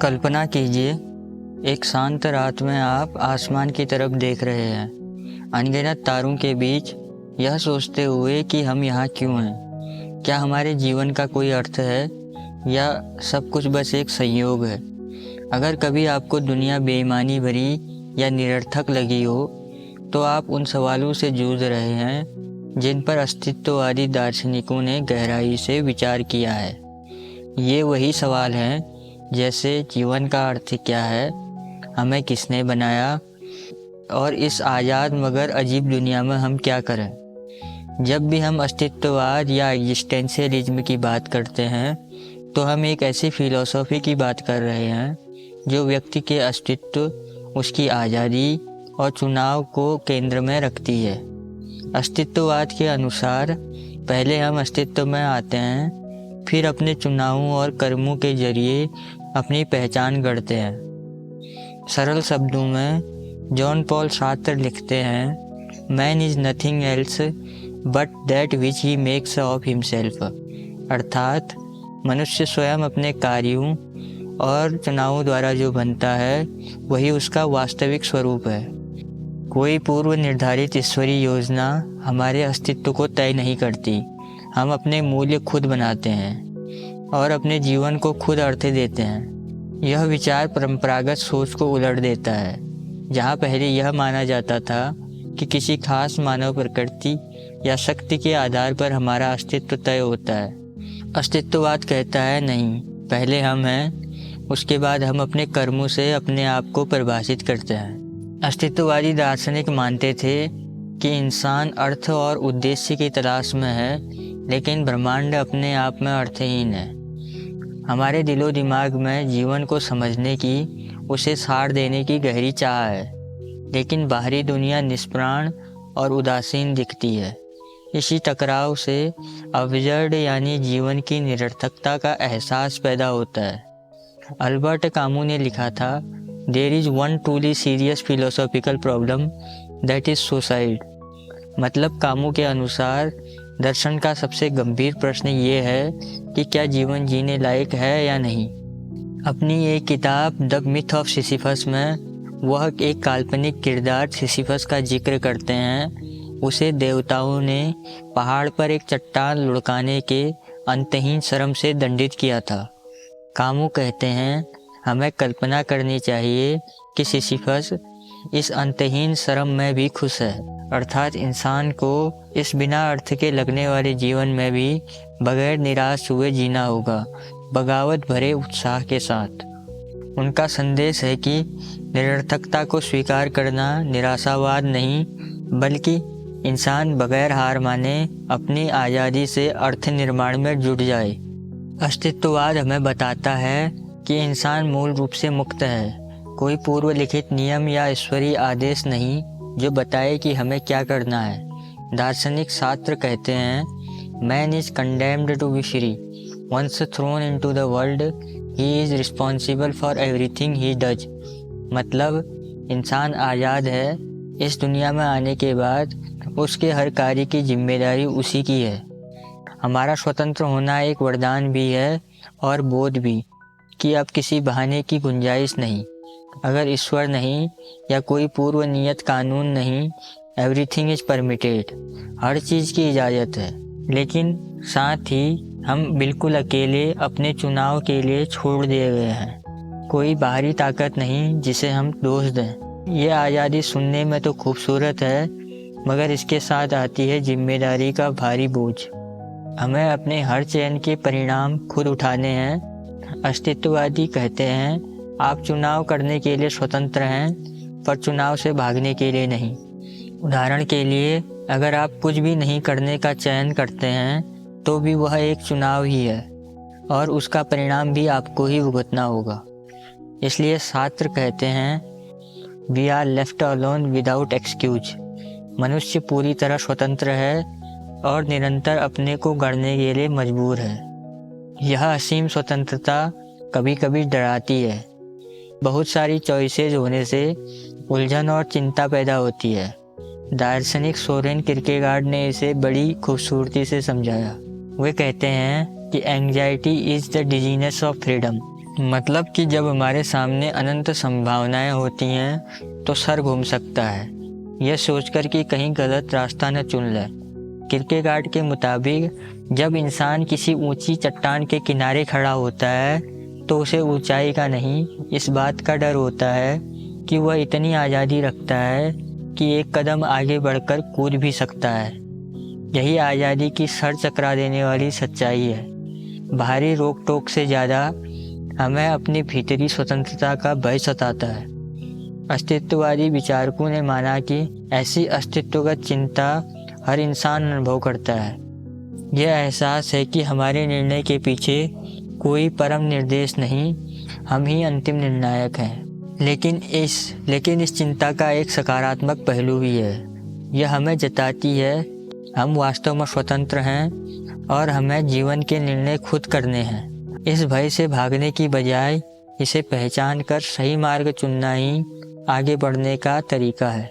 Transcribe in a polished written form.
कल्पना कीजिए, एक शांत रात में आप आसमान की तरफ देख रहे हैं, अनगिनत तारों के बीच, यह सोचते हुए कि हम यहाँ क्यों हैं। क्या हमारे जीवन का कोई अर्थ है या सब कुछ बस एक संयोग है। अगर कभी आपको दुनिया बेईमानी भरी या निरर्थक लगी हो, तो आप उन सवालों से जूझ रहे हैं जिन पर अस्तित्ववादी दार्शनिकों ने गहराई से विचार किया है। ये वही सवाल हैं, जैसे जीवन का अर्थ क्या है, हमें किसने बनाया, और इस आज़ाद मगर अजीब दुनिया में हम क्या करें। जब भी हम अस्तित्ववाद या एग्जिस्टेंशियलिज्म की बात करते हैं, तो हम एक ऐसी फ़िलॉसफी की बात कर रहे हैं जो व्यक्ति के अस्तित्व, उसकी आज़ादी और चुनाव को केंद्र में रखती है। अस्तित्ववाद के अनुसार पहले हम अस्तित्व में आते हैं, फिर अपने चुनावों और कर्मों के जरिए अपनी पहचान गढ़ते हैं। सरल शब्दों में जॉन पॉल सार्त्र लिखते हैं, man is nothing else but that which he makes of himself. अर्थात मनुष्य स्वयं अपने कार्यों और चुनावों द्वारा जो बनता है, वही उसका वास्तविक स्वरूप है। कोई पूर्व निर्धारित ईश्वरीय योजना हमारे अस्तित्व को तय नहीं करती। हम अपने मूल्य खुद बनाते हैं और अपने जीवन को खुद अर्थ देते हैं। यह विचार परंपरागत सोच को उलट देता है, जहाँ पहले यह माना जाता था कि किसी खास मानव प्रकृति या शक्ति के आधार पर हमारा अस्तित्व तय होता है। अस्तित्ववाद कहता है, नहीं, पहले हम हैं, उसके बाद हम अपने कर्मों से अपने आप को परिभाषित करते हैं। अस्तित्ववादी दार्शनिक मानते थे कि इंसान अर्थ और उद्देश्य की तलाश में है, लेकिन ब्रह्मांड अपने आप में अर्थहीन है। हमारे दिलो दिमाग में जीवन को समझने की, उसे सार देने की गहरी चाह है, लेकिन बाहरी दुनिया निष्प्राण और उदासीन दिखती है। इसी टकराव से अवजड़ यानी जीवन की निरर्थकता का एहसास पैदा होता है। अल्बर्ट कामू ने लिखा था, there is one truly serious philosophical problem that is suicide. मतलब कामू के अनुसार दर्शन का सबसे गंभीर प्रश्न ये है कि क्या जीवन जीने लायक है या नहीं। अपनी एक किताब द मिथ ऑफ सिसिफस में वह एक काल्पनिक किरदार सिसिफस का जिक्र करते हैं। उसे देवताओं ने पहाड़ पर एक चट्टान लुढ़काने के अंतहीन श्रम से दंडित किया था। कामू कहते हैं, हमें कल्पना करनी चाहिए कि सिसिफस इस अंतहीन श्रम में भी खुश है। अर्थात इंसान को इस बिना अर्थ के लगने वाले जीवन में भी बगैर निराश हुए जीना होगा, बगावत भरे उत्साह के साथ। उनका संदेश है कि निरर्थकता को स्वीकार करना निराशावाद नहीं, बल्कि इंसान बगैर हार माने अपनी आज़ादी से अर्थ निर्माण में जुट जाए। अस्तित्ववाद हमें बताता है कि इंसान मूल रूप से मुक्त है। कोई पूर्व लिखित नियम या ईश्वरीय आदेश नहीं जो बताए कि हमें क्या करना है। दार्शनिक सार्त्र कहते हैं, man is condemned to be free, once thrown into the world he is responsible for everything he does. मतलब इंसान आज़ाद है, इस दुनिया में आने के बाद उसके हर कार्य की जिम्मेदारी उसी की है। हमारा स्वतंत्र होना एक वरदान भी है और बोध भी कि अब किसी बहाने की गुंजाइश नहीं। अगर ईश्वर नहीं या कोई पूर्व नियत कानून नहीं, एवरीथिंग इज परमिटेड, हर चीज़ की इजाज़त है। लेकिन साथ ही हम बिल्कुल अकेले अपने चुनाव के लिए छोड़ दिए गए हैं। कोई बाहरी ताकत नहीं जिसे हम दोष दें। ये आज़ादी सुनने में तो खूबसूरत है, मगर इसके साथ आती है जिम्मेदारी का भारी बोझ। हमें अपने हर चयन के परिणाम खुद उठाने हैं। अस्तित्ववादी कहते हैं, आप चुनाव करने के लिए स्वतंत्र हैं, पर चुनाव से भागने के लिए नहीं। उदाहरण के लिए, अगर आप कुछ भी नहीं करने का चयन करते हैं, तो भी वह एक चुनाव ही है और उसका परिणाम भी आपको ही भुगतना होगा। इसलिए सार्त्र कहते हैं, we are left alone without excuse. मनुष्य पूरी तरह स्वतंत्र है और निरंतर अपने को गढ़ने के लिए मजबूर है। यह असीम स्वतंत्रता कभी कभी डराती है। बहुत सारी चॉइसेज होने से उलझन और चिंता पैदा होती है। दार्शनिक सोरेन किरकेगार्ड ने इसे बड़ी खूबसूरती से समझाया। वे कहते हैं कि anxiety is the dizziness of freedom. मतलब कि जब हमारे सामने अनंत संभावनाएं होती हैं तो सर घूम सकता है, यह सोचकर कि कहीं गलत रास्ता न चुन ले। किरकेगार्ड के मुताबिक जब इंसान किसी ऊंची चट्टान के किनारे खड़ा होता है तो उसे ऊंचाई का नहीं, इस बात का डर होता है कि वह इतनी आज़ादी रखता है कि एक कदम आगे बढ़कर कूद भी सकता है। यही आज़ादी की सर चकरा देने वाली सच्चाई है। बाहरी रोक टोक से ज़्यादा हमें अपनी भीतरी स्वतंत्रता का भय सताता है। अस्तित्ववादी विचारकों ने माना कि ऐसी अस्तित्वगत चिंता हर इंसान अनुभव करता है। यह एहसास है कि हमारे निर्णय के पीछे कोई परम निर्देश नहीं, हम ही अंतिम निर्णायक हैं। लेकिन इस चिंता का एक सकारात्मक पहलू भी है। यह हमें जताती है हम वास्तव में स्वतंत्र हैं और हमें जीवन के निर्णय खुद करने हैं। इस भय से भागने की बजाय इसे पहचान कर सही मार्ग चुनना ही आगे बढ़ने का तरीका है।